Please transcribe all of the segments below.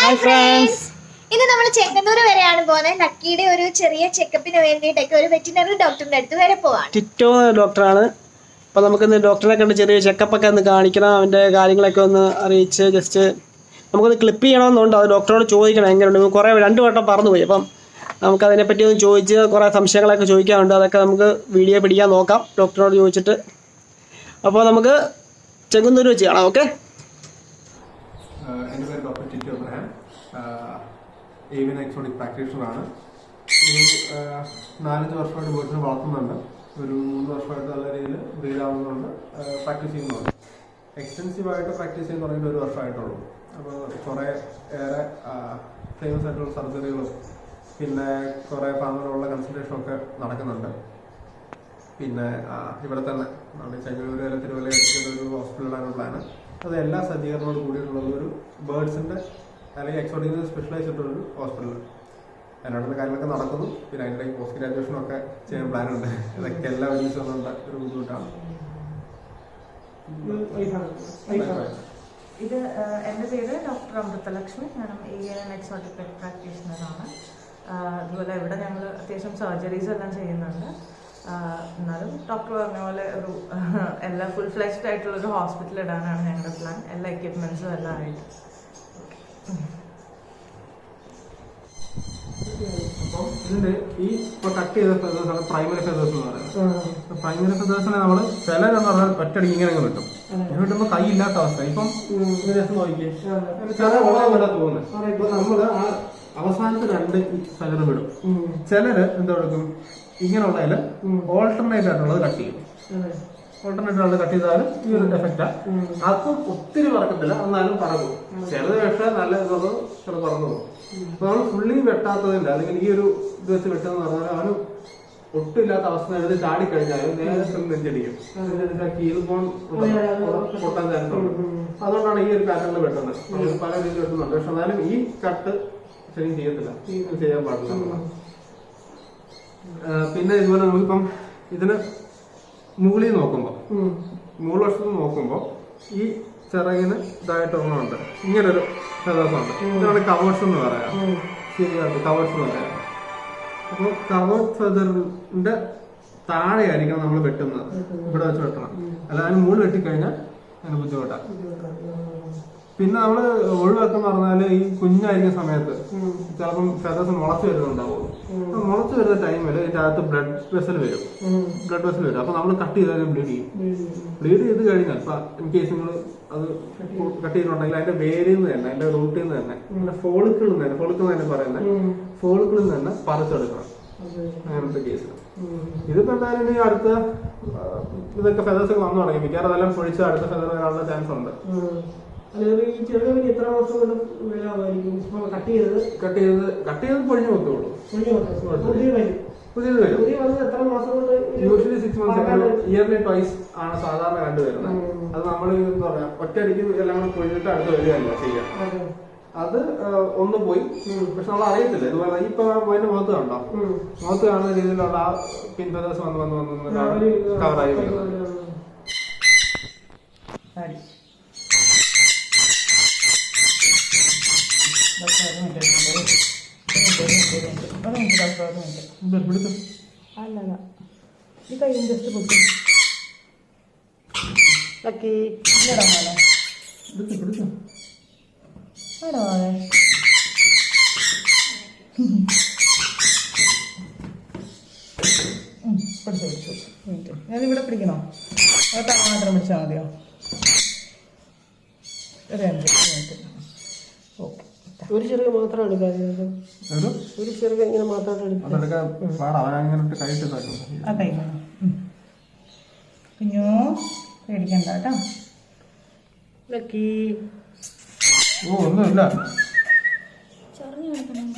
Hi friends, ഇന്ന് നമ്മൾ ചെങ്ങന്നൂർ വരെയാണ് പോകുന്നത്. ലക്കിയുടെ ഒരു ചെറിയ ചെക്കപ്പിന് വേണ്ടിയിട്ടൊക്കെ ഒരു വെറ്റിനറി ഡോക്ടറിന്റെ അടുത്ത് വരെ പോവാണ്. ടിറ്റോ ഡോക്ടറാണ്. അപ്പോൾ നമുക്കിന്ന് ഡോക്ടറെ കണ്ട് ചെറിയ ചെക്കപ്പൊക്കെ ഒന്ന് കാണിക്കണം. അവൻ്റെ കാര്യങ്ങളൊക്കെ ഒന്ന് അറിയിച്ച് ജസ്റ്റ് നമുക്കൊന്ന് ക്ലിപ്പ് ചെയ്യണമെന്നുണ്ട്. അത് ഡോക്ടറോട് ചോദിക്കണം എങ്ങനെയുണ്ട്. കുറേ 2 വട്ടം പറന്നുപോയി. അപ്പം നമുക്കതിനെപ്പറ്റി ഒന്ന് ചോദിച്ച് കുറേ സംശയങ്ങളൊക്കെ ചോദിക്കാനുണ്ട്. അതൊക്കെ നമുക്ക് വീഡിയോ പിടിക്കാൻ നോക്കാം ഡോക്ടറോട് ചോദിച്ചിട്ട്. അപ്പോൾ നമുക്ക് ചെങ്ങന്നൂർ വെച്ച് കാണാം. ഓക്കെ. എൻ്റെ പേര് doctor Tito Abraham, avian exotic പ്രാക്ടീഷണറാണ്. ഒരു 4-5 വർഷമായിട്ട് ബേർഡ്സിനെ വളർത്തുന്നുണ്ട്. ഒരു 3 വർഷമായിട്ട് നല്ല രീതിയിൽ ബ്രീഡ് ആവുന്നുണ്ട്, പ്രാക്ടീസ് ചെയ്യുന്നുണ്ട്. എക്സ്റ്റെൻസീവായിട്ട് പ്രാക്ടീസ് ചെയ്യാൻ തുടങ്ങിയിട്ട് 1 വർഷമായിട്ടുള്ളൂ. അപ്പോൾ കുറേ ഏറെ ഫേമസ് ആയിട്ടുള്ള സർജറികളും പിന്നെ കുറേ ഫാമിലുള്ള കൺസൾട്ടേഷനൊക്കെ നടക്കുന്നുണ്ട്. പിന്നെ ഇവിടെ തന്നെ നമ്മുടെ ചെങ്ങന്നൂർ തിരുവല്ല ഒരു ഹോസ്പിറ്റലാണ് പ്ലാന്. അത് എല്ലാ സജ്ജീകരണത്തോട് കൂടിയിട്ടുള്ള ഒരു ബേർഡ്സിൻ്റെ അല്ലെങ്കിൽ എക്സോട്ടിക്സിന് സ്പെഷ്യലൈസ് ചെയ്തിട്ടുള്ളൊരു ഹോസ്പിറ്റൽ. അതിനോടുള്ള കാര്യങ്ങളൊക്കെ നടക്കുന്നു. പിന്നെ അതിൻ്റെ പോസ്റ്റ് ഗ്രാജുവേഷനൊക്കെ ചെയ്യാൻ പ്ലാനുണ്ട്. ഇതൊക്കെ എല്ലാ വഴിയും വന്നുകൊണ്ട് ഒരു ബുദ്ധിമുട്ടാണ്. ഇത് എൻ്റെ പേര് ഡോക്ടർ അമൃതലക്ഷ്മി. ഞാൻ ഏവിയൻ എക്സോട്ടിക് പെറ്റ് പ്രാക്ടീഷണറാണ്. അതുപോലെ ഇവിടെ ഞങ്ങൾ അത്യാവശ്യം സർജറീസ് എല്ലാം ചെയ്യുന്നുണ്ട്. എന്നാലും ഡോക്ടർ പറഞ്ഞ പോലെ ഒരു എല്ലാ ഫുൾ ഫ്ലെഷ്ഡ് ആയിട്ടുള്ളൊരു ഹോസ്പിറ്റൽ ഇടാനാണ് ഞങ്ങളുടെ പ്ലാൻ. എല്ലാ എക്യുപ്മെൻറ്റ്സും എല്ലാം ആയിട്ട്. അപ്പം ഇതിൻ്റെ ഈ ഇപ്പോൾ കട്ട് ചെയ്ത ഫെദേഴ്സാണ് പ്രൈമറി ഫെദേഴ്സ് എന്ന് പറയുന്നത്. പ്രൈമറി ഫെദേഴ്സിനെ നമ്മൾ ചിലരെന്ന് പറഞ്ഞാൽ ഒറ്റയടിക്ക് ഇങ്ങനെ കിട്ടും. ഇങ്ങനെ കിട്ടുമ്പോൾ കൈ ഇല്ലാത്ത അവസ്ഥ. ഇപ്പം രസം നോക്കിയേ, ചില ഓരോ തോന്നുന്നത്. ഇപ്പൊ നമ്മൾ ആ അവസാനത്തെ 2 ഫെദർ വിടും. ചിലര് എന്താ കൊടുക്കും, ഇങ്ങനെയുള്ളതിൽ ഓൾട്ടർനേറ്റ് ആയിട്ടുള്ളത് കട്ട് ചെയ്യും. ഓൾട്ടർനേറ്റ് ആയിട്ട് കട്ട് ചെയ്താലും ഈ ഒരു എഫക്റ്റാണ്. അതും ഒത്തിരി പറക്കത്തില്ല, എന്നാലും പറക്കും. ചിലത് പക്ഷേ നല്ല ഇതുള്ളത് ചില പറന്നു പോകും. അപ്പൊ നമ്മൾ ഫുള്ളി വെട്ടാത്തതില്ല, അല്ലെങ്കിൽ ഈ ഒരു ഇത് വെച്ച് വെട്ടെന്ന് പറഞ്ഞാൽ അവന് ഒട്ടുമില്ലാത്ത അവസ്ഥ എടുത്ത് ചാടിക്കഴിഞ്ഞാലും നേരെ നെഞ്ചടിക്കും. കീൽ ബോൺ പൊട്ടാൻ ചാൻസ് ഉണ്ട്. അതുകൊണ്ടാണ് ഈ ഒരു പാറ്റേണിൽ വെട്ടുന്നത്. പല രീതിയിൽ വെട്ടുന്നുണ്ട്. പക്ഷെ എന്നാലും ഈ കട്ട് ശരിക്കും ചെയ്യത്തില്ല, ചെയ്യാൻ പാടില്ല. പിന്നെ ഇതുപോലെ നമുക്കിപ്പം ഇതിന് മുകളിൽ നോക്കുമ്പോൾ, മുകൾ വശത്ത് നോക്കുമ്പോൾ ഈ ചിറകിന് ഇതായിട്ട് ഒന്നുണ്ട്, ഇങ്ങനൊരു ഫെദേഴ്സുണ്ട്. ഇതാണ് കവേഴ്സ് എന്ന് പറയാം. ശരിയാണ്, കവേഴ്സ് എന്ന് പറയാം. അപ്പോൾ കവേർഡ് ഫെദറിന്റെ താഴെയായിരിക്കണം നമ്മൾ വെട്ടുന്നത്. ഇവിടെ വെച്ച് വെട്ടണം, അല്ല അതിന് മുകളിൽ വെട്ടിക്കഴിഞ്ഞാൽ അതിന് ബുദ്ധിമുട്ടാണ്. പിന്നെ നമ്മൾ ഒഴിവാക്കുന്ന പറഞ്ഞാൽ ഈ കുഞ്ഞായിരിക്കുന്ന സമയത്ത് ചിലപ്പം ഫെദേഴ്സ് മുളച്ച് വരുന്നുണ്ടാവുള്ളൂ. മുളച്ച് വരുന്ന ടൈമിൽ ഇതിൻ്റെ അകത്ത് ബ്ലഡ് വെസൽ വരും. അപ്പൊ നമ്മൾ കട്ട് ചെയ്താൽ ബ്ലീഡ് ചെയ്യും. ബ്ലീഡ് ചെയ്ത് കഴിഞ്ഞാൽ ഇപ്പൊ ഇൻ കേസ് നിങ്ങൾ അത് കട്ട് ചെയ്തിട്ടുണ്ടെങ്കിൽ അതിന്റെ വേരിൽ നിന്ന് തന്നെ, അതിന്റെ റൂട്ടിൽ നിന്ന് തന്നെ, അതിന്റെ ഫോളിക്കിളിൽ തന്നെ പറയുന്നത് ഫോളിക്കിളിൽ നിന്ന് തന്നെ പറിച്ചെടുക്കണം. അങ്ങനത്തെ കേസിൽ ഇതിപ്പോ എന്തായാലും ഈ അടുത്ത ഇതൊക്കെ ഫെദേഴ്സ് ഒക്കെ വന്നു തുടങ്ങി. മിക്കവാറും അതെല്ലാം പൊഴിച്ച് അടുത്ത ഫെദർ വരാനുള്ള ചാൻസ് ഉണ്ട്. എത്ര വർഷം കൊണ്ട് കട്ട് ചെയ്ത് പൊഴിഞ്ഞു പോകത്തുള്ളൂ. പുതിയത് വരും. യൂഷ്വലി 6 months, ഇയർലി ട്വൈസ് ആണ് സാധാരണ കണ്ടുവരുന്നത്. അത് നമ്മൾ എന്താ പറയാ, ഒറ്റയടിക്ക് എല്ലാം കൂടെ പൊഴിഞ്ഞിട്ട് അടുത്ത് വരികയല്ല ചെയ്യാം. അത് ഒന്ന് പോയി, പക്ഷെ നമ്മൾ അറിയത്തില്ല. ഇതുപോലെ ഇപ്പൊ അതിന്റെ മുഖത്ത് കണ്ടോ, മുഖത്ത് കാണുന്ന രീതിയിലുള്ള ആ പിൻ ഫെദേഴ്സ് വന്ന് കവറായി വരുന്നത്. അല്ല ഈ കൈ ജസ്റ്റ് പൊട്ടി ലക്കി ഇല്ലടാ മോനെ, ആണോ മോനെ? പിടിച്ചു ഞാനിവിടെ പിടിക്കണോ? അത് മാത്രം പിടിച്ചാൽ മതിയോ? ഒരു 5 മിനിറ്റ്. ഓക്കെ, ഒരു ചെറുക മാത്രം എടുക്കാതെ, ഒരു ചെറുക ഇങ്ങനെ മാത്രം അതെ. കുഞ്ഞോ പേടിക്കണ്ട കേട്ടോ. ലക്കി ഒന്നുമില്ല. ചൊറിഞ്ഞു കിടക്കണം.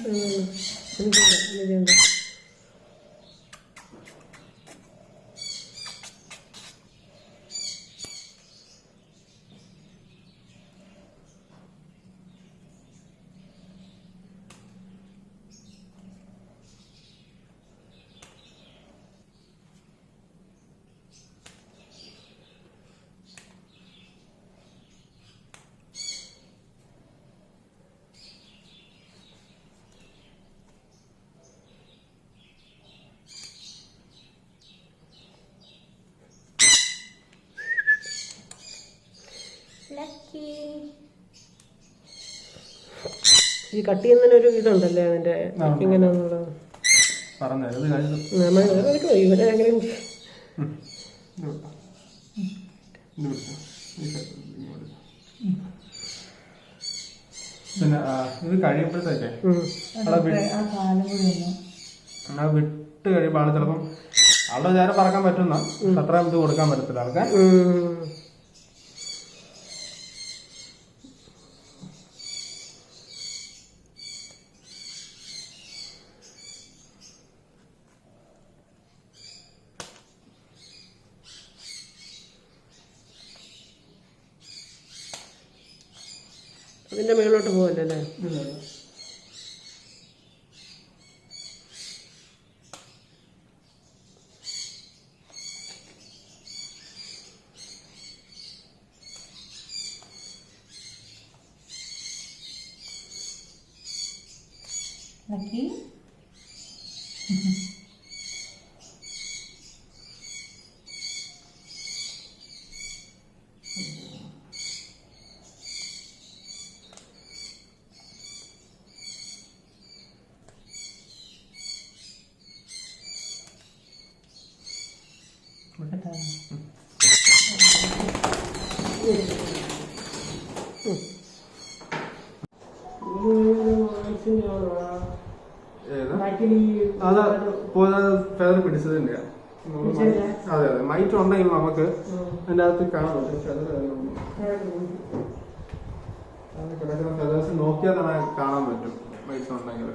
ഈ കട്ട് ചെയ്യുന്നതിനൊരു ഇതുണ്ടല്ലേ അതിന്റെ എങ്ങനെയാന്നുള്ളത് പറഞ്ഞു ഇത് കഴിഞ്ഞു. അതൊക്കെ ഇവരെ എങ്ങനെ ഇത് വിട്ടോ. ഇത് വിട്ടോ. ഈ side ഇങ്ങോട്ട്. പിന്നെ ഇത് കഴിയുമ്പോഴത്തേക്കേ ആ വിട്ട് കഴിയുമ്പോൾ ആള് ചിലപ്പം ആളുടെ വിചാരം പറക്കാൻ പറ്റുന്ന അത്ര ഇത് കൊടുക്കാൻ പറ്റത്തില്ല ആൾക്ക്. അതിന്റെ മേലോട്ട് പോകല്ലേ അല്ലേ? Lucky. അത് ഫെദർ പിടിച്ചത് തന്നെയാണ്. അതെ അതെ മൈറ്റ് ഉണ്ടെങ്കിൽ നമുക്ക് അതിൻ്റെ അകത്ത് കാണാൻ പറ്റും. കിടക്കുന്ന ഫെദേഴ്സ് നോക്കിയാൽ തന്നെ കാണാൻ പറ്റും മൈറ്റ് ഉണ്ടെങ്കിൽ.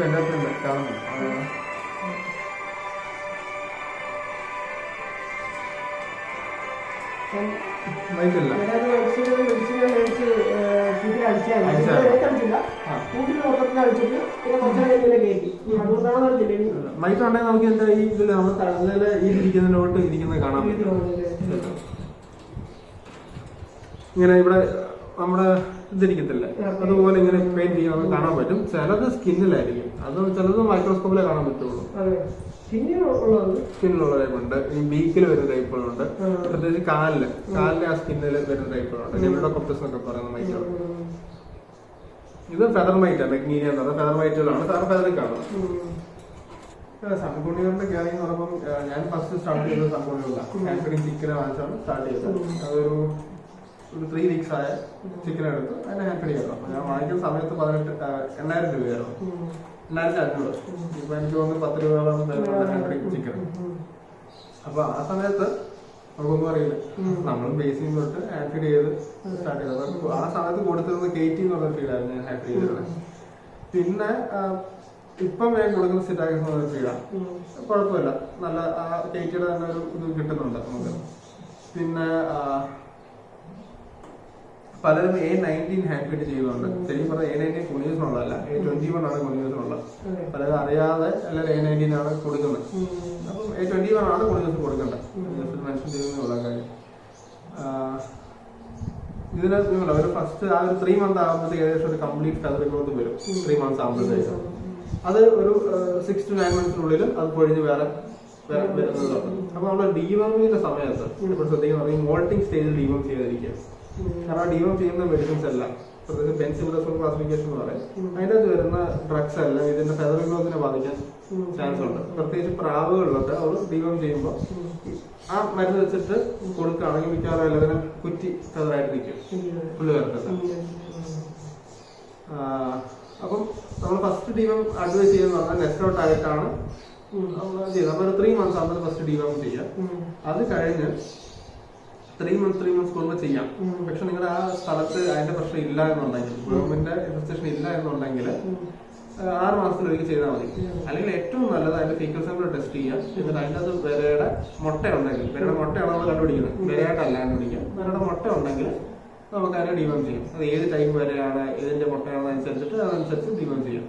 എല്ലാത്തിലും കാണുന്നു. മൈറ്റില്ല മൈറ്റ് ഉണ്ടെങ്കിൽ നമുക്ക് എന്താ ഈ ഇതിൽ നമ്മൾ തലയില് ഈ ഇരിക്കുന്നതിലോട്ട് ഇരിക്കുന്നത് കാണാൻ പറ്റും. ഇങ്ങനെ ഇവിടെ നമ്മുടെ ഇതിരിക്കത്തില്ല അതുപോലെ ഇങ്ങനെ പെയിന്റ് ചെയ്യാൻ നമുക്ക് കാണാൻ പറ്റും. ചിലത് സ്കിന്നിലായിരിക്കും, അത് ചിലത് മൈക്രോസ്കോപ്പിലേ കാണാൻ പറ്റുള്ളൂ. സ്കിന്നിലുള്ള ടൈപ്പുണ്ട്, ഈ ബീക്കിൽ വരുന്ന ടൈപ്പുകളുണ്ട്, പ്രത്യേകിച്ച് കാലില് ആ സ്കിന്നിൽ വരുന്ന ടൈപ്പുകളുണ്ട്. നെമിഡോകോപ്റ്റസ് എന്നൊക്കെ പറയുന്ന മൈറ്റുകൾ. ഇത് ഫെദർ മൈറ്റ് ആണ്, മെഗ്നീരിയ എന്ന് പറയുന്നത് ഫെദർ മൈറ്റുകളാണ്. സാറ് ഫെദറിൽ കാണും. സൺകുണികളുടെ ക്യാരി എന്ന് പറയുമ്പോൾ ഞാൻ ഫസ്റ്റ് സ്റ്റാർട്ട് ചെയ്തത് സൺകുണികളിലാണ്. ആൻഫിഡിങ് ചിക്കനെ വാങ്ങിച്ചാണ് സ്റ്റാർട്ട് ചെയ്തത്. അതൊരു 3 weeks ആയ ചിക്കൻ എടുത്ത് അതിനെ ഹാൻഡ് ചെയ്യണം. അപ്പൊ ഞാൻ വാങ്ങിക്കുന്ന സമയത്ത് 8,000 രൂപയായിരുന്നു, 8,500. ഇപ്പൊ എനിക്ക് തോന്നുന്നു 10 രൂപയോളം ഹാൻഡ് ചിക്കൻ. അപ്പൊ ആ സമയത്ത് നമുക്കൊന്നും അറിയില്ല, നമ്മളും ബേസിൽ തൊട്ട് ഹാൻഡ് ചെയ്ത് സ്റ്റാർട്ട് ചെയ്തത്. അപ്പൊ ആ സമയത്ത് കൊടുത്തിരുന്നത് KT എന്നുള്ള ഫീഡായിരുന്നു ഞാൻ ഹാൻഡ് ചെയ്തത്. പിന്നെ ഇപ്പം ഞാൻ കൊടുക്കുന്ന സിറ്റാക്സ് എന്നുള്ള ഫീഡാണ്. കുഴപ്പമില്ല, നല്ല ആ KTയുടെ തന്നെ ഒരു ഇത് കിട്ടുന്നുണ്ട് നമുക്ക്. പിന്നെ പലരും A19 ഹാൻഡ് ഫീഡ് ചെയ്യുന്നുണ്ട്. ശരിക്കും പറഞ്ഞാൽ A19 കുണിയൂസിനുള്ളതല്ല, A21 ആണ് കുണിയൂസിനുള്ളത്. പലരും അറിയാതെ എല്ലാവരും A19 ആണ് കൊടുക്കുന്നത്. അപ്പം A21 ആണ് കുണിയൂസ് കൊടുക്കേണ്ടത്. മെൻഷൻ ചെയ്യുന്നുള്ള കാര്യം. ഇതിന് ഒരു ഫസ്റ്റ് ആ ഒരു 3 months ആകുമ്പോഴത്തേക്ക് ഏകദേശം ഒരു കംപ്ലീറ്റ് ഫെദർ ഗ്രോത്ത് വരും. 3 months ആകുമ്പോഴത്തേക്ക് അത് ഒരു 6 to 9 months അത് പൊഴിഞ്ഞ് വേറെ വരുന്നതാണ്. അപ്പൊ നമ്മൾ ഡീവർമിങ്ങിന്റെ സമയത്ത് ഇപ്പോൾ ശ്രദ്ധിക്കുന്നത് ഈ മോൾട്ടിംഗ് സ്റ്റേജിൽ ഡീവർം ചെയ്തിരിക്കുക. കാരണം ഡീവർം ചെയ്യുന്ന മെഡിസിൻസ് എല്ലാം, പ്രത്യേകിച്ച് ബെൻസിമിഡാസോൾ ക്ലാസിഫിക്കേഷൻ എന്ന് പറയും, അതിൻ്റെ അകത്ത് വരുന്ന ഡ്രഗ്സ് എല്ലാം ഇതിന്റെ ഫെദർ ഗ്രോത്തിനെ ബാധിക്കാൻ ചാൻസ് ഉണ്ട്. പ്രത്യേകിച്ച് പ്രാവുകളിലൊക്കെ അവർ ഡീവർം ചെയ്യുമ്പോൾ ആ മരുന്ന് വെച്ചിട്ട് കൊടുക്കുകയാണെങ്കിൽ മിക്കവാറും എല്ലാത്തിനും കുറ്റി ഫെദറായിട്ട് നിൽക്കും, പുള്ളി വരത്തില്ല. അപ്പം നമ്മൾ ഫസ്റ്റ് ഡീവർം അഡ്വൈസ് ചെയ്യുന്ന പറഞ്ഞാൽ നെസ്റ്റ് ഔട്ട് ആയിട്ടാണ് ചെയ്യുന്നത്. അപ്പോൾ 3 months ആകുമ്പോൾ ഫസ്റ്റ് ഡീവർം ചെയ്യാം. അത് കഴിഞ്ഞ് 3 months കൂടുമ്പോൾ ചെയ്യാം. പക്ഷെ നിങ്ങളുടെ ആ സ്ഥലത്ത് അതിന്റെ പ്രശ്നം ഇല്ല എന്നുണ്ടെങ്കിൽ, ഗവൺമെന്റ് ഇൻവെസ്റ്റിഗേഷൻ ഇല്ല എന്നുണ്ടെങ്കിൽ 6 മാസത്തിലൊരിക്കൽ ചെയ്താൽ മതി. അല്ലെങ്കിൽ ഏറ്റവും നല്ലത് അതിന്റെ ഫീക്കൽ സാമ്പിൾ ടെസ്റ്റ് ചെയ്യാം. എന്നിട്ട് അതിൻ്റെ അത് വിരയുടെ മുട്ട ഉണ്ടെങ്കിൽ, വിരയുടെ മുട്ടയാണ് നമ്മൾ കണ്ടുപിടിക്കുന്നത്, വിരയായിട്ടല്ല കണ്ടുപിടിക്കുക. വിരയുടെ മുട്ട ഉണ്ടെങ്കിൽ നമുക്ക് അതിനെ ഡീവർം ചെയ്യും. അത് ഏത് ടൈപ്പ് വരെയാണ്, ഏതിന്റെ മുട്ടയാണെന്ന് അനുസരിച്ചിട്ട് അതനുസരിച്ച് ഡീവർം ചെയ്യും.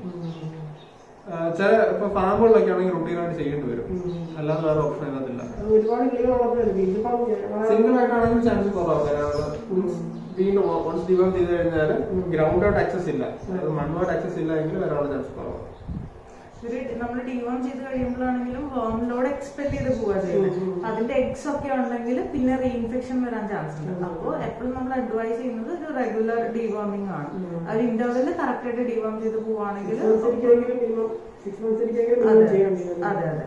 ചില ഇപ്പൊ ഫാമുകളിലൊക്കെ ആണെങ്കിൽ റുട്ടീനായിട്ട് ചെയ്യേണ്ടി വരും, അല്ലാതെ വേറെ ഓപ്ഷൻ അതിനകത്തില്ല. ഒരുപാട് കിളികളുള്ളപ്പോഴായിരിക്കും ഇതിപ്പം സിംഗിൾ ആയിട്ടാണെങ്കിൽ ചാൻസ് കുറവാണ് വരാനുള്ള. വീണ്ടും വൺസ് ഡിവോം ചെയ്ത് കഴിഞ്ഞാൽ ഗ്രൗണ്ടോട്ട് ആക്സസ് ഇല്ല, അതായത് മണ്ണോട്ട് ആക്സസ് ഇല്ല എങ്കിൽ വരാനുള്ള ചാൻസ് കുറവാണ്. നമ്മൾ ഡിവോം ചെയ്ത് കഴിയുമ്പോഴാണെങ്കിലും വേം ലോഡ് എക്സ്പെൽ ചെയ്ത് പോവുക ചെയ്യുന്നത്. അതിന്റെ എഗ്സ് ഒക്കെ ഉണ്ടെങ്കിൽ പിന്നെ റീഇൻഫെക്ഷൻ വരാൻ ചാൻസ് ഉണ്ട്. അപ്പോൾ എപ്പോഴും നമ്മൾ അഡ്വൈസ് ചെയ്യുന്നത് ഒരു റെഗുലർ ഡിവോമിംഗ് ആണ്. ഒരു ഇന്റർവെല് കറക്റ്റ് ആയിട്ട് ഡിവോം ചെയ്ത് പോവാണെങ്കിൽ അതെ അതെ.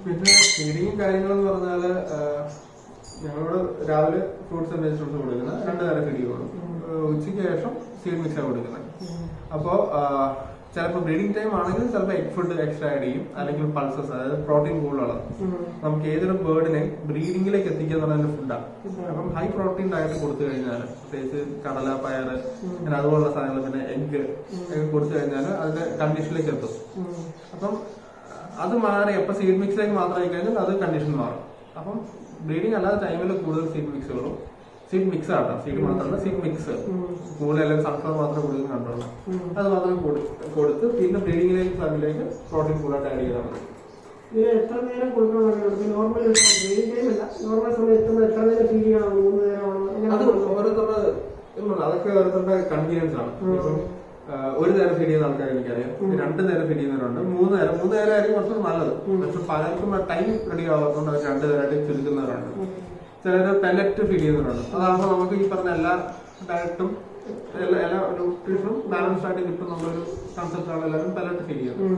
പിന്നെ ഫീഡിങ്ങും കാര്യങ്ങളെന്ന് പറഞ്ഞാല് ഞങ്ങളോട് രാവിലെ ഫ്രൂട്ട്സ് ആൻഡ് വെജിറ്റബിൾസ് കൊടുക്കുന്നത്, 2 നേരം ഫീഡ് കൊടുക്കും. ഉച്ചയ്ക്ക് ശേഷം സീഡ് മിക്സാണ് കൊടുക്കുന്നത്. അപ്പോൾ ചിലപ്പോൾ ബ്രീഡിംഗ് ടൈം ആണെങ്കിൽ ചിലപ്പോൾ എഗ് ഫുഡ് എക്സ്ട്രാ ആഡ് ചെയ്യും, അല്ലെങ്കിൽ പൾസസ്, അതായത് പ്രോട്ടീൻ കൂടുതലുള്ളത്. നമുക്ക് ഏതൊരു ബേർഡിനെ ബ്രീഡിംഗിലേക്ക് എത്തിക്കുക എന്ന് പറയുന്നത് ഫുഡാണ്. അപ്പം ഹൈ പ്രോട്ടീൻ ഡയറ്റ് കൊടുത്തു കഴിഞ്ഞാൽ, പ്രത്യേകിച്ച് കടല, പയർ, അങ്ങനെ അതുപോലുള്ള സാധനങ്ങൾ, പിന്നെ എഗ് കൊടുത്തു കഴിഞ്ഞാൽ അതിന്റെ കണ്ടീഷനിലേക്ക് എത്തും. അപ്പം അത് മാറി അപ്പൊ സീഡ് മിക്സിലേക്ക് മാത്രമായി കഴിഞ്ഞാൽ അത് കണ്ടീഷൻ മാറും. അപ്പം ബ്രീഡിംഗ് അല്ലാത്ത ടൈമിൽ കൂടുതൽ സീഡ് മിക്സുകളും, സീഡ് മിക്സ് ആട്ടോ, സീഡ് മാത്രമല്ല സീഡ് മിക്സ് കൂടുതൽ, അല്ലെങ്കിൽ സൺഫ്ലവർ മാത്രമേ കൊടുക്കുന്ന കണ്ടുള്ളൂ, അത് മാത്രമേ കൊടുത്ത് പിന്നെ ബ്രീഡിംഗിലേക്ക് അതിലേക്ക് പ്രോട്ടീൻ കൂടുതലായിട്ട് ആഡ് ചെയ്താൽ മതി. ഇതിന് എത്ര നേരം കൊടുക്കണമെന്ന് നോർമൽ ബ്രീഡിംഗ് ടൈം അല്ല, നോർമൽ സമയത്ത് എത്ര നേരം ഫീഡ് ചെയ്യണം? 3 നേരമാണോ? അത് ഓരോരുത്തരുടെ അതൊക്കെ ഓരോരുത്തരുടെ കൺവീനിയൻസ് ആണ്. ഇപ്പം 1 നേരം ഫീഡ് ചെയ്യുന്ന ആൾക്കാർ എനിക്കറിയാം, 2 നേരം ഫീഡ് ചെയ്യുന്നവരുണ്ട്, 3 നേരം ആയിരിക്കും കുറച്ചുകൂടി നല്ലത്. പക്ഷെ പലർക്കും ടൈം റെഡി ആവാത്തതുകൊണ്ട് അവർ 2 നേരമായിട്ട് ചുരുക്കുന്നവരുണ്ട്. ചിലര് പെല്ലറ്റ് ഫീഡ് ചെയ്യുന്നവരുണ്ട്. അതാകുമ്പോൾ നമുക്ക് ഈ പറഞ്ഞ എല്ലാ ഡയറ്റും എല്ലാ ന്യൂട്രീഷനും ബാലൻസ്ഡ് ആയിട്ട് കിട്ടും നമ്മളൊരു കൺസെപ്റ്റാണ് എല്ലാവരും പെല്ലറ്റ് ഫീഡ് ചെയ്യുന്നത്.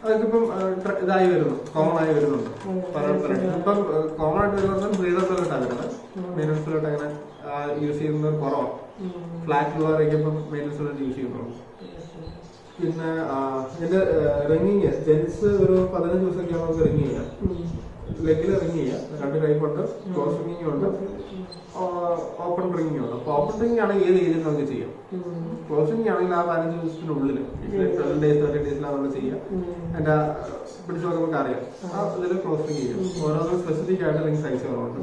അതൊക്കെ ഇപ്പം ഇതായി വരുന്നു, കോമൺ ആയി വരുന്നുണ്ട്. ഇപ്പം കോമൺ ആയിട്ട് വരുന്നത് ബ്രീഡർ പെല്ലറ്റാണ് വരുന്നത്. മെയിനൻസ് പെല്ലറ്റ് അങ്ങനെ യൂസ് ചെയ്യുന്നത് കുറവാണ്. ഫ്ലാറ്റ് ലുവാറൊക്കെ ഇപ്പം മെയിനൻസ് പെല്ലറ്റ് യൂസ് ചെയ്യുന്നുള്ളൂ. പിന്നെ ഇതിന്റെ റിങ്ങിങ് ജെൻസ് ഒരു 15 ദിവസമൊക്കെ നമുക്ക് റിങ് ചെയ്യാം. ലെഗിൽ റിങ് ചെയ്യാം. 2 ടൈപ്പ് ഉണ്ട്, ക്ലോസ് റിങ്ങിങ് ഉണ്ട്, ഓപ്പൺ റിങ്ങിങ് ഉണ്ട്. അപ്പൊ ഓപ്പൺ റിങ് ആണെങ്കിൽ ഏത് ഏരിയയിൽ നമുക്ക് ചെയ്യാം. ക്ലോസ് റിങ് ആണെങ്കിൽ ആ 15 ദിവസത്തിനുള്ളിൽ 12 ഡേയ്സ് 30 ഡേയ്സിലാണ് നമ്മൾ ചെയ്യാം. അതിന്റെ പിടിച്ചു നമുക്ക് അറിയാം. ആ ഇതിൽ ക്ലോസ് റിങ് ചെയ്യും. ഓരോന്നും സ്പെസിഫിക് ആയിട്ട് റിങ് സൈസുകളുണ്ട്.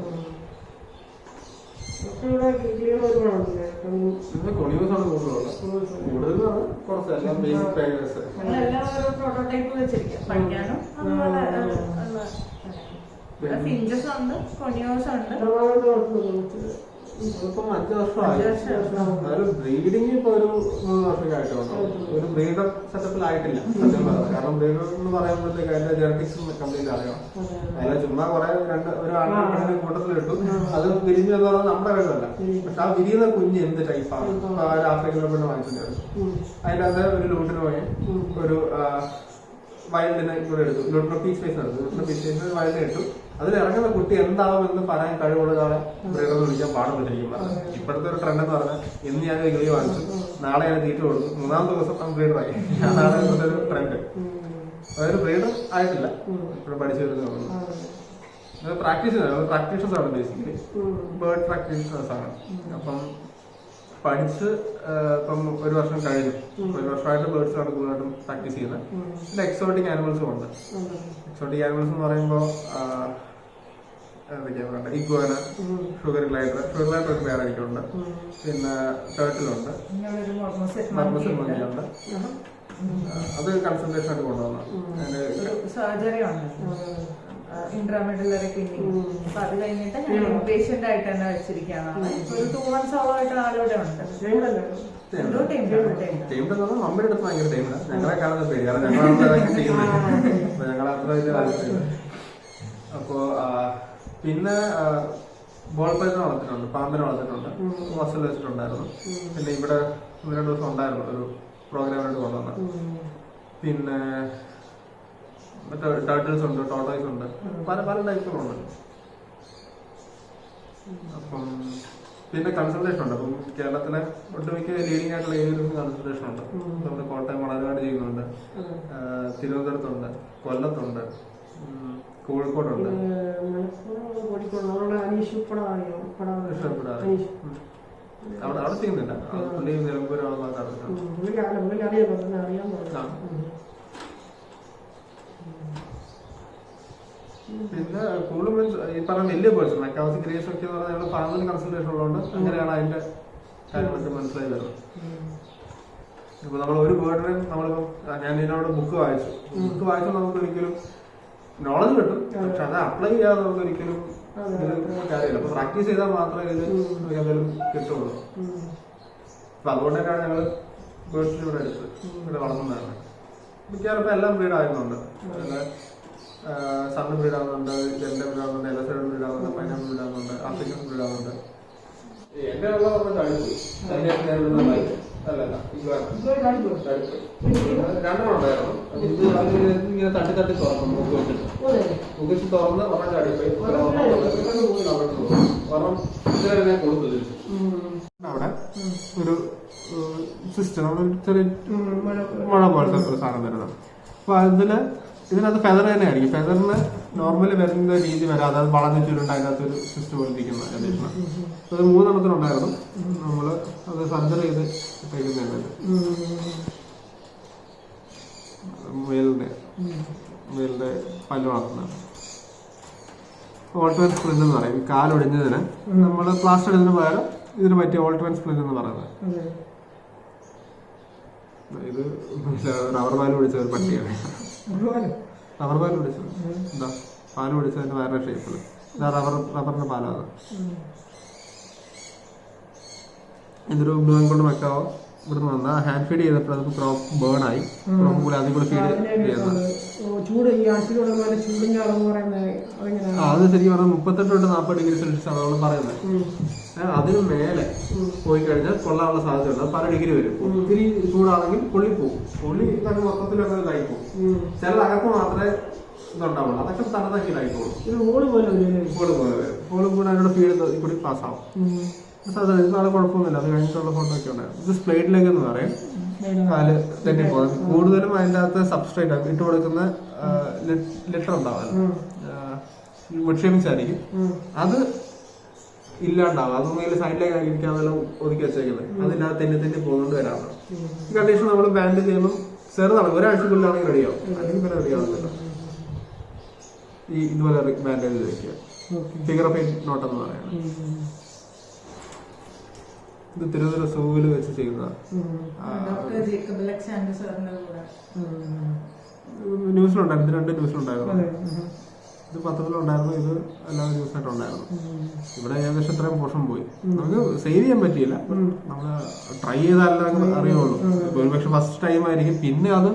കൊണിയൂസ് ആണ് കൂടുതൽ കുറച്ച് എല്ലാം ബേസിക് ടൈഗേഴ്സ്. പ്രോട്ടോടൈപ്പ് വെച്ചിരിക്കാം പഠിക്കാനും. അതുപോലെ ഫിഞ്ചസ് ഉണ്ട്, കൊണിയോസ് ഉണ്ട്. ഇപ്പം 5 വർഷമായി. അതായത് ബ്രീഡിങ് ഇപ്പൊ ഒരു 3 വർഷമൊക്കെ ആയിട്ടുണ്ടോ. ഒരു ബ്രീഡർ സെറ്റപ്പിലായിട്ടില്ല സത്യം പറഞ്ഞത്. കാരണം ബ്രീഡർ എന്ന് പറയുമ്പോഴത്തേക്ക് അതിന്റെ ജെനറ്റിക്സ് കംപ്ലീറ്റ് അറിയണം. അതിലെ ചുമ്മാ കുറെ ഒരു ആൾക്കാരുടെ കൂട്ടത്തിലിട്ടു, അത് വിരിഞ്ഞു എന്ന് പറയുന്നത് നമ്മുടെ കഴിവല്ല. പക്ഷെ ആ വിരിയുന്ന കുഞ്ഞ് എന്ത് ടൈപ്പാണ്. ആഫ്രിക്കയിലെ പെണ്ണ് വാങ്ങിച്ചിട്ടുണ്ട്. അതിന്റെ അത് ഒരു ലൂട്ടിന് പോയി ഒരു വൈൽഡിനെ കൂടെ എടുത്തു. ലൂട്ടിന് പീസ് ഫേസ് എടുത്തു. ലൂട്ടിന് പീസ് ഫേസ് വൈൽഡിനെ ഇട്ടു. അതിൽ ഇറങ്ങുന്ന കുട്ടി എന്താവുമെന്ന് പറയാൻ കഴിവുള്ള ആളെ ബ്രീഡർ എന്ന് വിളിക്കാൻ പാടുപെട്ടിരിക്കും. ഇപ്പോഴത്തെ ഒരു ട്രെൻഡ് എന്ന് പറഞ്ഞാൽ ഇന്ന് ഞാൻ കിളി വാങ്ങിച്ചു, നാളെ ഞാൻ തീറ്റ കൊടുത്തു, 3-ാമത്തെ ദിവസം ബ്രീഡറായി. അതാണ് ഇപ്പോഴത്തെ ഒരു ട്രെൻഡ്. അതായത് ബ്രീഡർ ആയിട്ടില്ല, ഇപ്പോഴും പഠിച്ചു വരുന്നത്. പ്രാക്ടീഷൻസ് ആണ് ബേസിക്കലി, ബേർഡ് പ്രാക്ടീഷണേഴ്സ് ആണ്. അപ്പം പഠിച്ച് ഇപ്പം 1 വർഷം കഴിഞ്ഞു. 1 വർഷമായിട്ട് ബേർഡ്സാണ് കൂടുതലായിട്ടും പ്രാക്ടീസ് ചെയ്യുന്നത്. പിന്നെ എക്സോട്ടിക് ആനിമൽസും ഉണ്ട്. എക്സോട്ടിക് ആനിമൽസ് എന്ന് പറയുമ്പോൾ എന്തൊക്കെയാണ് പറയണ്ടത്, ഇഗ്വാന, ഷുഗർ ഗ്ലൈഡർ ഒരു പേര് എനിക്കുണ്ട്. പിന്നെ ടേർട്ടിലുണ്ട്, മർമസിലുണ്ട്. അത് കൺസൾട്ടേഷൻ ആയിട്ട് കൊണ്ടുവന്ന സർജറി ഉണ്ട്, ഇൻട്രാമെഡുലറി ക്ലിനിക്. അപ്പൊ അത് കഴിഞ്ഞിട്ട് ഞാൻ പേഷ്യന്റ് ആയിട്ട് തന്നെ വെച്ചിരിക്കുകയാണ്. ഒരു 2 months ആയിട്ട് ആളിവിടെ ഉണ്ട്. മമ്മിയുടെ അടുത്ത് ഭയങ്കര ടൈമില്ല. ഞങ്ങളെ കാണുന്ന പേര്, കാരണം ഞങ്ങളാണ് ചെയ്യുന്നത്. ഞങ്ങളെ അത്ര വലിയ താല്പര്യമില്ല. അപ്പോ പിന്നെ ബോൾ പൈപ്പിനെ വളർത്തിട്ടുണ്ട്, പാമ്പിനെ വളർത്തിട്ടുണ്ട്, മസിൽ വെച്ചിട്ടുണ്ടായിരുന്നു. പിന്നെ ഇവിടെ 1-2 ദിവസം ഉണ്ടായിരുന്നു ഒരു പ്രോഗ്രാമായിട്ട് കൊണ്ടുവന്ന. പിന്നെ ടർട്ടിൽസ് ഉണ്ട്, ടോട്ടോയ്സ് ഉണ്ട്, പല ടൈപ്പുകളുണ്ട്. അപ്പം പിന്നെ കൺസൾട്ടേഷൻ ഉണ്ട്. അപ്പം കേരളത്തിലെ ഒട്ടുമിക്ക ലീഡിംഗ് ആയിട്ടുള്ള ഏരിയയിലും കൺസൾട്ടേഷൻ ഉണ്ട്. നമ്മുടെ കോട്ടയം വളരാട് ചെയ്യുന്നുണ്ട്, തിരുവനന്തപുരത്തുണ്ട്, കൊല്ലത്തുണ്ട്, കോഴിക്കോടുണ്ട്. അവിടെ ചെയ്യുന്നില്ല, പുള്ളി നിലമ്പൂരാണെന്ന് പിന്നെ കൂടുതൽ ഈ പറഞ്ഞ വലിയ പേഴ്സൺ മെക്കാവസി ഗ്രേസ് ഒക്കെ എന്ന് പറഞ്ഞാൽ ഫാമിലി കൺസൾട്ടേഷൻ ഉള്ളതുകൊണ്ട് അങ്ങനെയാണ് അതിന്റെ കാര്യങ്ങളൊക്കെ മനസ്സിലായി വരുന്നത്. ഇപ്പൊ നമ്മൾ ഒരു വേർഡിന് നമ്മളിപ്പോ ഞാൻ ഇതിനോട് ബുക്ക് വായിച്ചു നമുക്ക് ഒരിക്കലും നോളജ് കിട്ടും, പക്ഷെ അത് അപ്ലൈ ചെയ്യാതെ നമുക്ക് ഒരിക്കലും കാര്യമില്ല. അപ്പൊ പ്രാക്ടീസ് ചെയ്താൽ മാത്രമേ ഇത് എന്തെങ്കിലും കിട്ടുള്ളൂ. അപ്പൊ അതുകൊണ്ട് തന്നെയാണ് ഞങ്ങള് ബേർഡ്സിന് ഇവിടെ എടുത്ത് ഇവിടെ വളർത്തുന്നതാണ്. മിക്കവാറും ഇപ്പൊ എല്ലാം ബ്രീഡ് ആകുന്നുണ്ട്. സണ്ണ് ബ്രീഡ് ആകുന്നുണ്ട്, ജെല്ല ബ്രീഡ് ആകുന്നുണ്ട്, എലസൈഡ് ബ്രീഡ് ആകുന്നുണ്ട്, പൈനാപ്പിൾ ബ്രീഡ് ആകുന്നുണ്ട്, ആഫ്രിക്കൻ ബ്രീഡ് ആകുന്നുണ്ട്. എന്റെ വെള്ളം പറഞ്ഞ കഴിച്ചു രണ്ടെണ്ണം ഉണ്ടായിരുന്നു. ഇത് ഇങ്ങനെ തട്ടി തട്ടി തുറക്കും, മൂക്ക് വെച്ചിട്ട് തുറന്ന് ഒരെണ്ണം ചാടിപ്പോയി, ഒരെണ്ണം ഇതുവരെ ഞാൻ കൊടുത്തു. അവിടെ ഒരു സിസ്റ്റം നമ്മളൊരു ചെറിയ മഴ പോലത്തെ ഒരു സാധനം വരുന്നത്. അപ്പൊ ഇതിനകത്ത് ഫെദർ തന്നെ ആയിരിക്കും. ഫെദറിന് നോർമലി വരുന്ന രീതി വരാം, അതായത് വളഞ്ഞിട്ടുണ്ട് അതിനകത്ത് ഒരു സിസ്റ്റം പോലെ ഇരിക്കുന്ന. അത് 3 എണ്ണത്തിനുണ്ടായിരുന്നു. നമ്മള് അത് സർജറി ചെയ്ത് ഇട്ടേക്കുന്നുണ്ട്. മേലിന്റെ പല്ല് വളർത്തുന്നത് ഓൾട്ടർനേറ്റ് സ്പ്ലിന്റ് എന്ന് പറയും. കാലൊടിഞ്ഞതിന് നമ്മള് പ്ലാസ്റ്റർ ഇടുന്നതിന് പകരം ഇതിന് പറ്റിയ ഓൾട്ടർനേറ്റ് സ്പ്ലിന്റ് എന്ന് പറയുന്നത്. ഇത് റബ്ബർ പാല് പിടിച്ച ഒരു പട്ടിയാണ്. റബ്ബർ പാല് പിടിച്ചത് എന്താ പാല് പിടിച്ചതിന്റെ വേറെ ഷേപ്പില് റബ്ബറിന്റെ പാലാണ്. ഇതൊരു ബ്ലൂ ആൻഡ് ഗോൾഡ് മക്കാവോ ഇവിടുന്ന് വന്ന ഹാൻഡ് ഫീഡ് ചെയ്തപ്പോൾ അത് ക്രോപ്പ് ബേൺ ആയി. ക്രോപ്പ് കൂടി അതിൽ കൂടെ ഫീഡ് ചെയ്യുന്നത്. അത് ശരിക്കും പറഞ്ഞാൽ 38 തൊട്ട് 40 ഡിഗ്രി സെൽഷ്യസ് ആണ് നമ്മൾ പറയുന്നത്. അതിന് മേലെ പോയി കഴിഞ്ഞാൽ കൊള്ളാനുള്ള സാധ്യതയുണ്ട്. പല ഡിഗ്രി വരും. ഒത്തിരി ചൂടാണെങ്കിൽ പൊള്ളി പോകും. പൊള്ളി ഇതൊക്കെ മൊത്തത്തിൽ അങ്ങനെ ഇതായി പോകും. ചില അകത്ത് മാത്രമേ ഇതുണ്ടാവുള്ളൂ. അതൊക്കെ തനതാക്കിയിലായി പോകും. ഹോള് പോലെ വരും. ഹോള് കൂടെ അതിനോട് ഫീഡ് കൂടി പാസ്സാവും. സാധാരണ ഇത് നാളെ കുഴപ്പമൊന്നുമില്ല. അത് കഴിഞ്ഞിട്ടുള്ള ഫോട്ടോ ഒക്കെ ഉണ്ടായിരുന്നു. ഇത് സ്പ്ലേറ്റ് ലെഗ് എന്ന് പറയും. കാല് തന്നെ പോകുന്നത് കൂടുതലും അതിൻ്റെ അകത്ത് സബ്സ്ട്രേറ്റ് ഇട്ട് കൊടുക്കുന്ന ലിറ്റർ ഉണ്ടാവാറ് വുഡ് ഷേപ്പിങ്സ് ആയിരിക്കും. അത് ഇല്ലാണ്ടാവും. അതൊന്നും സൈഡിലേക്ക് ഇരിക്കാതെല്ലാം ഒതുക്കി വെച്ചേക്കുന്നത്. അതില്ലാതെ തെന്നി പോകുന്നുണ്ട് വരാറുണ്ട്. ഈ കണ്ടീഷൻ നമ്മൾ ബാൻഡ് ചെയ്യുമ്പോൾ ചെറുതാണ്. ഒരാഴ്ചക്കുള്ളിലാണെങ്കിൽ റെഡിയാവും. അല്ലെങ്കിൽ പിന്നെ റെഡിയാവുന്നില്ല. ഈ ഇതുപോലെ ബാൻഡേജ് വെക്കുക. ഫിഗർ ഓഫ് 8 നോട്ട് എന്ന് പറയുന്നത്. ഇത് തിരുവനന്തപുരം സൂവില് വെച്ച് ചെയ്യുന്നതാണ്. ന്യൂസിലുണ്ടായിരുന്നു. 2 ന്യൂസിലുണ്ടായിരുന്നു. ഇത് പത്രത്തിലുണ്ടായിരുന്നു. ഇത് എല്ലാവരും ന്യൂസായിട്ടുണ്ടായിരുന്നു. ഇവിടെ ഏകദേശം ഇത്രയും പോർഷൻ പോയി. നമുക്ക് സേവ് ചെയ്യാൻ പറ്റിയില്ല. നമ്മള് ട്രൈ ചെയ്താലും അറിയുള്ളൂ. ഒരുപക്ഷെ ഫസ്റ്റ് ടൈം ആയിരിക്കും. പിന്നെ അത്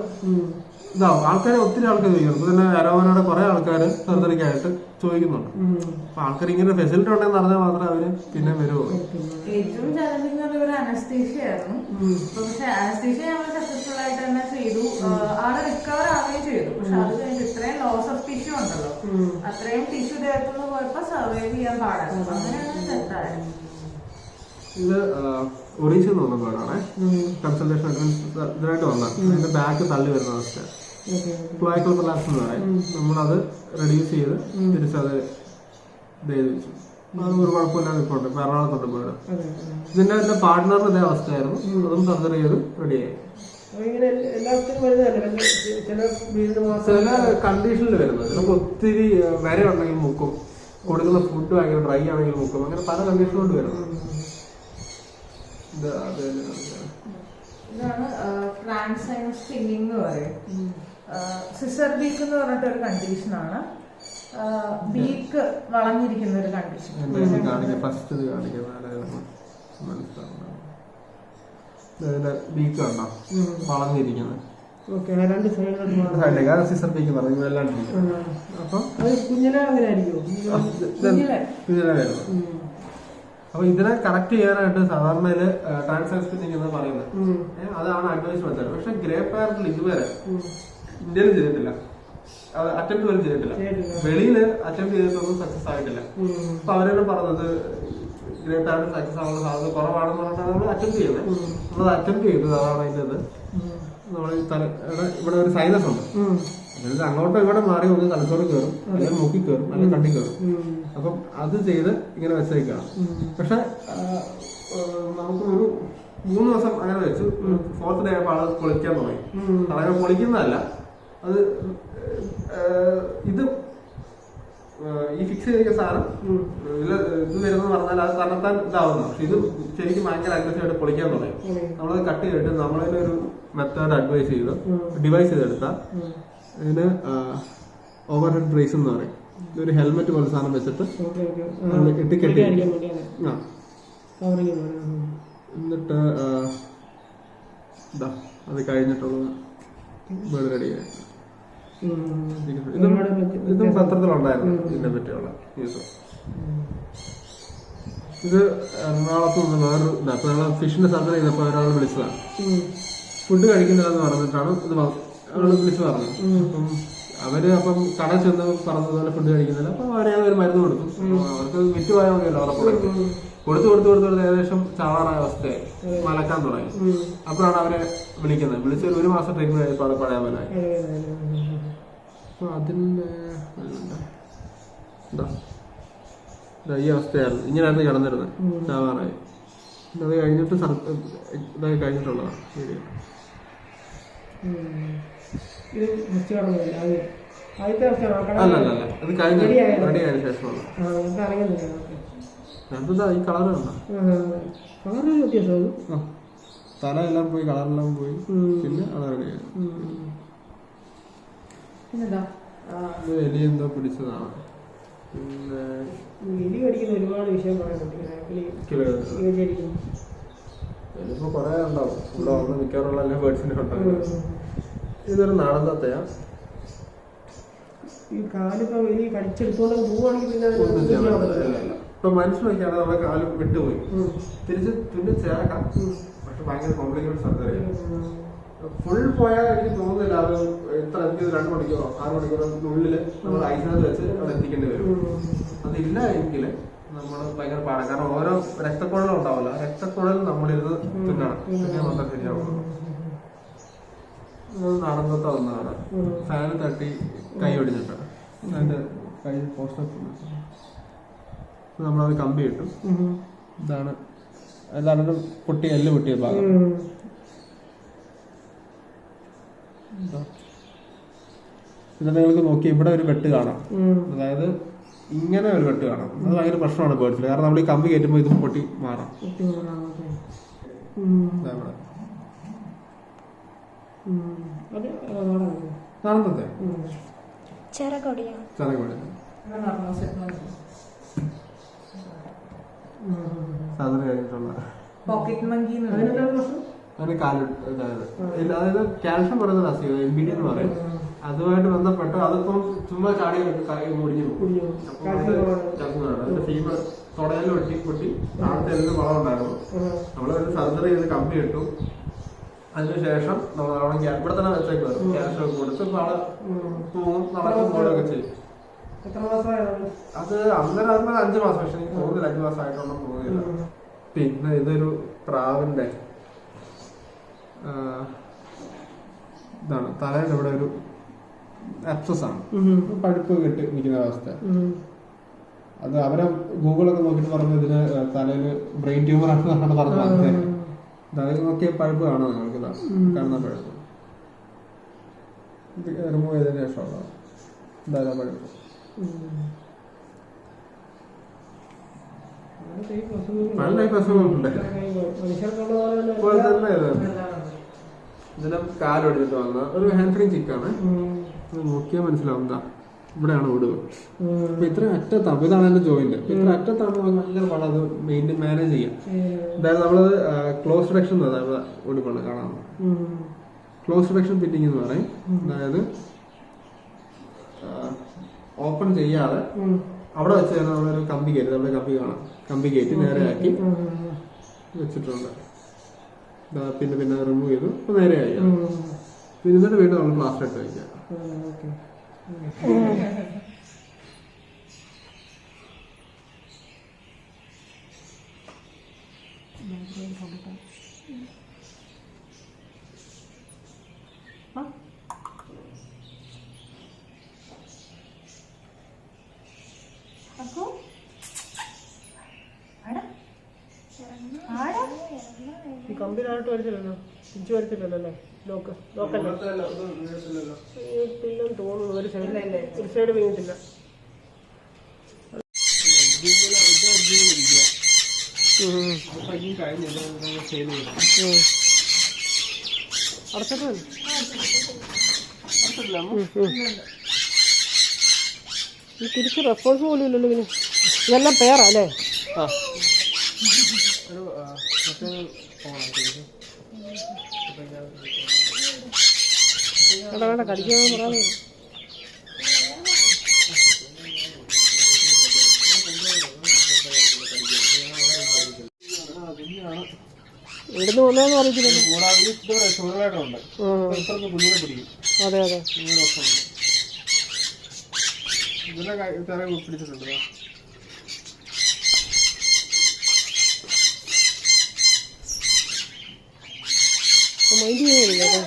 ഇതാവും. ആൾക്കാരെ ഒത്തിരി ആൾക്കാർ ചോദിക്കുന്നു. ഇപ്പൊ തന്നെ അരോവനോടെ കുറെ ആൾക്കാർ സർജറിക്കായിട്ട് ചോദിക്കുന്നുണ്ട്. അപ്പൊ ആൾക്കാർ ഇങ്ങനെ ഫെസിലിറ്റി ഉണ്ടെന്ന് അറിഞ്ഞാൽ മാത്രമേ അവര് പിന്നെ വരുള്ളൂ. ഏറ്റവും ചാലഞ്ചിങ് ഒരു അനസ്തീഷ്യ ആയിരുന്നു. പക്ഷെ അനസ്തീഷ്യ ഞങ്ങൾ സക്സസ്ഫുൾ ആയിട്ട് തന്നെ ചെയ്തു. ആള് റിക്കവർ ആവുകയും ചെയ്തു. പക്ഷെ അത് കഴിഞ്ഞിട്ട് ഇത്രയും ലോസ് ഓഫ് ടിഷ്യൂ ഉണ്ടല്ലോ, അത്രയും ടിഷ്യൂ ദേഹത്തുനിന്ന് പോയപ്പോ സർവൈവ് ചെയ്യാൻ പാടായിരുന്നു. അങ്ങനെയാണ് സെറ്റായത്. ഇത് ഒറീസ എന്ന് പറഞ്ഞ പേരാണ്. കൺസൾട്ടേഷൻ ഇതിനായിട്ട് വന്നാൽ അതിന്റെ ബാക്ക് തള്ളി വരുന്ന അവസ്ഥ ക്ലോക്കൽ കൊലാപ്സ് എന്ന് പറയും. നമ്മളത് റെഡ്യൂസ് ചെയ്ത് തിരിച്ചത് ചെയ്ത് വെച്ചു. അത് ഒരു കുഴപ്പമില്ലാതെ ഇപ്പോൾ ഉണ്ട്. ഇപ്പൊ എറണാകുളത്തുണ്ട് വീട്. ഇതിന്റെ എന്റെ പാർട്ട്ണറിന് ഇതേ അവസ്ഥയായിരുന്നു. അതും സർജറി ചെയ്ത് റെഡിയായി. ചില കണ്ടീഷനിൽ വരുന്നത് നമുക്ക് ഒത്തിരി വര ഉണ്ടെങ്കിൽ മുക്കും, കൊടുക്കുന്ന ഫുഡ് ഭയങ്കര ഡ്രൈ ആണെങ്കിൽ മുക്കും, അങ്ങനെ പല കണ്ടീഷൻ കൊണ്ട് വരുന്നത്. ഇതാണ് ട്രാൻസൈൻ സ്പിന്നിങ് എന്ന് പറയും. സിസർ ബീക്ക് എന്ന് പറഞ്ഞിട്ട് ഒരു കണ്ടീഷനാണ്. ബീക്ക് വളഞ്ഞിരിക്കുന്ന ഒരു കണ്ടീഷൻ. ബീക്ക് കണ്ടോ വളഞ്ഞിരിക്കുന്നത്. സിസർ ബീക്ക് പറഞ്ഞു എല്ലാം. അപ്പൊ കുഞ്ഞിലെ അങ്ങനെ ആയിരിക്കും. കുഞ്ഞിലെ വരുന്നത്. അപ്പൊ ഇതിനെ കറക്റ്റ് ചെയ്യാനായിട്ട് സാധാരണ ട്രാൻസ്ഫർ സ്പിന്നിങ് എന്ന് പറയുന്നത് അതാണ് അഡ്വൈസ് മെത്തേഡ്. പക്ഷെ ഗ്രേ പാരന്റിൽ ഇതുവരെ ഇന്ത്യയിൽ ചെയ്തിട്ടില്ല. അറ്റംപ്റ്റ് പോലും ചെയ്തിട്ടില്ല. വെളിയിൽ അറ്റംപ്റ്റ് ചെയ്തിട്ടൊന്നും സക്സസ് ആയിട്ടില്ല. അപ്പൊ അവരെന്നെ പറഞ്ഞത് ഗ്രേ പാരന്റ് സക്സസ് ആവാനുള്ള സാധ്യത കുറവാണെന്ന് പറഞ്ഞിട്ടാണ് നമ്മൾ അറ്റംപ്റ്റ് ചെയ്യുന്നത്. നമ്മളത് അറ്റംപ്റ്റ് ചെയ്തത് അതാണ് അതിൻ്റെ നമ്മൾ ഇവിടെ ഒരു സൈനസ് ഉണ്ട്. അതായത് അങ്ങോട്ടോ ഇങ്ങോട്ടോ മാറി ഒന്ന് തലച്ചോറ് കയറും, അല്ലെങ്കിൽ മൂക്കി കയറും, അല്ലെങ്കിൽ കണ്ടി കയറും. അപ്പം അത് ചെയ്ത് ഇങ്ങനെ വെച്ചേക്കാണ്. പക്ഷെ നമുക്ക് ഒരു 3 ദിവസം അങ്ങനെ വെച്ചു. 4th ഡേ ആയപ്പോൾ ആള് പൊളിക്കാൻ തുടങ്ങി. അങ്ങനെ പൊളിക്കുന്നതല്ല, അത് ഇത് ഈ ഫിക്സ് ചെയ്തിരിക്കുന്ന സാധനം ഇത് വരുന്നത് പറഞ്ഞാൽ അത് തന്നെത്താൻ ഇതാവുന്നു. പക്ഷെ ഇത് ശരിക്കും ഭയങ്കര അഗ്രസീവായിട്ട് പൊളിക്കാൻ തുടങ്ങി. നമ്മളത് കട്ട് ചെയ്തിട്ട് നമ്മളതിന്റെ ഒരു മെത്തേഡ് അഡ്വൈസ് ചെയ്ത് ഡിവൈസ് ചെയ്തെടുത്താൽ ഇതിന് ഓവർ ഹെഡ് ബ്രേസ് എന്ന് പറയും. ഇതൊരു ഹെൽമെറ്റ് പോലെ സാധനം വെച്ചിട്ട് ഇട്ട് കെട്ടി എന്നിട്ട് ഇതാ അത് കഴിഞ്ഞിട്ടുള്ളത് വേറെ റെഡിയായി. ഇതും പത്രത്തിലുണ്ടായിരുന്നു ഇതിനെ പറ്റിയുള്ള ന്യൂസ്. ഇത് എറണാകുളത്ത് നിന്ന് വേറൊരു ഇപ്പൊ ഞങ്ങൾ ഫിഷിന്റെ സർജറി ചെയ്തപ്പോൾ ഒരാൾ വിളിച്ചതാണ്. ഫുഡ് കഴിക്കുന്നില്ലെന്ന് പറഞ്ഞിട്ടാണ് ഇത് വിളിച്ചു പറഞ്ഞത്. അപ്പം അവര് അപ്പം കട ചെന്ന് പറഞ്ഞതുപോലെ ഫുഡ് കഴിക്കുന്നില്ല. അപ്പൊ അവരെ ഒരു മരുന്ന് കൊടുത്തു. അവർക്ക് വിറ്റ് പോയാൽ മതിയല്ലോ അവരെ കൊടുത്ത് ഏകദേശം ചാവാറായ അവസ്ഥയായി, മലക്കാൻ തുടങ്ങി. അപ്പോഴാണ് അവരെ വിളിക്കുന്നത്. വിളിച്ച് ഒരു മാസം ട്രീറ്റ്മെന്റ് കഴിഞ്ഞപ്പോൾ അവിടെ പഴയ പോലെ അപ്പൊ അതിന്റെ ഈ അവസ്ഥയായിരുന്നു. ഇങ്ങനെയായിരുന്നു കിടന്നിരുന്നത്, ചാവാറായി. അത് കഴിഞ്ഞിട്ട് ഇതായി കഴിഞ്ഞിട്ടുള്ളതാണ് വീഡിയോ. അല്ല അത് കഴിഞ്ഞ റെഡി ആയതിനു ശേഷമാണ്. എന്താ ഈ കളർ തല എല്ലാം പോയി, കളറെല്ലാം പോയി. പിന്നെ അത് റെഡിയായി. എലി എന്തോ പിടിച്ചതാണ്. പിന്നെ എലി കടിക്കുന്ന ഒരുപാട് വിഷയം പറയുന്നുണ്ട്. ഇതിപ്പോ കൊറേ ഉണ്ടാവും. ഇവിടെ വന്ന് മിക്കവാറുള്ള എല്ലാ ബേർഡ്സിന്റെ ഉണ്ടാവും. ഇതൊരു നാടൻ തത്തയാ. ഈ കാലിപ്പോ എലി കടിച്ചെടുത്തോണ്ട് പോവുകയാണെങ്കിൽ പിന്നെ ഇപ്പൊ മനസ്സിലാക്കിയാണ് നമ്മുടെ കാല് വിട്ടുപോയി. തിരിച്ച് പിന്നെ ചേർക്കാം. പക്ഷെ ഭയങ്കര കോംപ്ലിക്കേറ്റഡ് സർജറി. ഫുൾ പോയാൽ എനിക്ക് തോന്നുന്നില്ല അത് എത്ര എനിക്ക് 2 മണിക്കൂറോ 6 മണിക്കൂറിനുള്ളിൽ നമ്മൾ ഐസിനകത്ത് വെച്ച് അവിടെ എത്തിക്കേണ്ടി വരും. അതില്ല എങ്കിൽ നമ്മൾ ഭയങ്കര പാടാം. കാരണം ഓരോ രക്തക്കുഴലും ഉണ്ടാവില്ല. രക്തക്കുഴൽ നമ്മളിരുന്ന് തിന്നണം. പിന്നെ മാത്രം ശരിയാവുള്ളൂ. നടന്നത്തെ ഒന്നാണ്. ഫാന് തട്ടി കൈ ഒടിഞ്ഞിട്ടാണ്. അതിന്റെ കൈ പോസ്റ്റർ നമ്മളത് കമ്പി കിട്ടും. ഇതാണ് പൊട്ടി എല്ല് പൊട്ടിയ ഭാഗം. ഇത് നിങ്ങൾക്ക് നോക്കി ഇവിടെ ഒരു വെട്ട് കാണാം. അതായത് ഇങ്ങനെ ഒരു വെട്ട് കാണാം. അത് ഭയങ്കര പ്രശ്നമാണ് ബേർഡ്സിൽ. കാരണം നമ്മൾ ഈ കമ്പി കയറ്റുമ്പോൾ ഇത് പൊട്ടി മാറാം. നടന്നത്തെ ചിറകൊടിയ സാധനം കഴിഞ്ഞിട്ടുള്ള പോക്കറ്റ് മങ്കി അതിന് അതായത് കാൽഷ്യം പറയുന്ന അസുഖം MBD എന്ന് പറയും. അതുമായിട്ട് ബന്ധപ്പെട്ട് അതിപ്പം ചുമ്മാ ചാടി മുടിഞ്ഞു പോകും. അതിന്റെ ഫീമർ തുടയിൽ പൊട്ടി താഴത്തെ എല്ലാം വളം ഉണ്ടായിരുന്നു. നമ്മളൊരു സർജറി ചെയ്ത് കമ്പി ഇട്ടു. അതിനുശേഷം നമ്മൾ അവിടെ ഇവിടെ തന്നെ വെച്ചേക്ക് വരും. കാൽഷ്യം ഒക്കെ കൊടുത്ത് ആള് തൂങ്ങും, നടക്കും, പോവുകയൊക്കെ ചെയ്യും. അത് അന്നേരം 5 മാസം. പക്ഷെ എനിക്ക് തോന്നുന്നില്ല 5 മാസം ആയിട്ടുണ്ടെന്ന് തോന്നുന്നില്ല. പിന്നെ ഇതൊരു പ്രാവിന്റെ ഇതാണ്. തലയുടെ ഇവിടെ ഒരു അബ്സസ് ആണ്, പഴുപ്പ് കെട്ടി നിൽക്കുന്ന അവസ്ഥ. അത് അവരെ ഗൂഗിളൊക്കെ നോക്കിയിട്ട് പറഞ്ഞു ഇതിന് തലയിൽ ബ്രെയിൻ ട്യൂമർ ആണെന്ന് പറഞ്ഞു. അതായത് നോക്കിയ പഴുപ്പ് കാണാം നിങ്ങൾക്ക്. കാണുന്ന പഴുപ്പ് റിമൂവ് ചെയ്തതിന് ശേഷമുള്ളതാണ്. എന്തായാലും പഴുപ്പ് ഇതിനും കാലൊടിച്ചിട്ട് വന്ന ഒരു ഹാൻഡ്രിങ് ചിക്കാണ്. നോക്കിയാൽ മനസ്സിലാവും. ഇവിടെയാണ് ഒടുവ്. അപ്പൊ ഇത്ര അറ്റത്താണ്. ഇതാണ് എന്റെ ജോയിന്റ്. ഇത്ര അറ്റത്താണ് ഭയങ്കര പാടാ അത് മാനേജ് ചെയ്യാം. അതായത് നമ്മളത് ക്ലോസ് റിഡക്ഷൻ ഒടുവാണ് കാണാവുന്നത്. ക്ലോസ് റിഡക്ഷൻ ഫിറ്റിംഗ് എന്ന് പറയും. അതായത് ഓപ്പൺ ചെയ്യാതെ അവിടെ വെച്ച് തന്നെ നമ്മളൊരു കമ്പി കയറ്റി, നമ്മുടെ കമ്പി കാണാം, കമ്പി കയറ്റി നേരെയാക്കി വെച്ചിട്ടുണ്ട്. പിന്നെ റിമൂവ് ചെയ്തു. ഇപ്പൊ നേരെയായി. പിന്നെ എന്നിട്ട് വീണ്ടും നമ്മൾ പ്ലാസ്റ്റർ ഇട്ട് വയ്ക്കാം. ഈ കമ്പിനായിട്ട് വരത്തില്ലല്ലോ, തിരിച്ചു വരത്തില്ലല്ലോ അല്ലേ? ലോക്കല്ലേ പിന്നെന്ന് തോന്നുന്നു. ഒരു സൈഡ് വീണിട്ടില്ല. അപ്പോൾ ഇനിയും കഴിഞ്ഞ് സെയിൽ ചെയ്തു. അടച്ചിട്ട് അടുത്തില്ല ഈ തിരിച്ച് റെസ്പോൺസ് പോലും ഇല്ലല്ലോ ഇതിന്. ഇതെല്ലാം പേരാ അല്ലേ? ആ ഒരു മറ്റേ ഫോണാണ് വേണ്ട വേണ്ട കടിക്കാമെന്ന് പറയാതെ. ഇവിടുന്ന് വന്നതെന്ന് അറിയിച്ചില്ലല്ലോ. കൂടാതെ ഇതുവരെ ഷുഗറായിട്ടുണ്ട്. ഇത്രയ്ക്ക് കുഞ്ഞിനെ പിടിക്കും. അതെ അതെ. ഇങ്ങനെ പ്രശ്നമുണ്ട്. ഇതിനെ ചെറിയ പിടിച്ചിട്ടുണ്ട്. മൈൻഡ് ചെയ്യുന്നില്ല കേട്ടോ.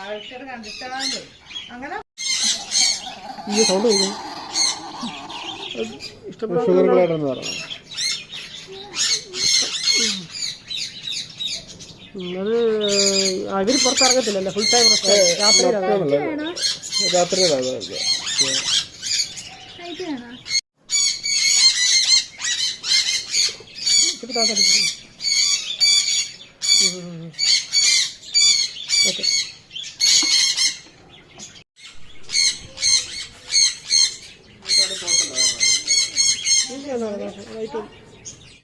ആൾക്കാർ കണ്ടിട്ടാണ്ട് അങ്ങനെ ഈ സൗണ്ട് കഴിഞ്ഞു ഇഷ്ടപ്പെടാൻ ഷുഗറുകളായിട്ടെന്ന് പറഞ്ഞു. അത് ഇവർ പുറത്തിറങ്ങത്തില്ലല്ലോ, ഫുൾ ടൈം രാത്രിയിലാണ്. രാത്രിയിലാണ് ഓക്കെ.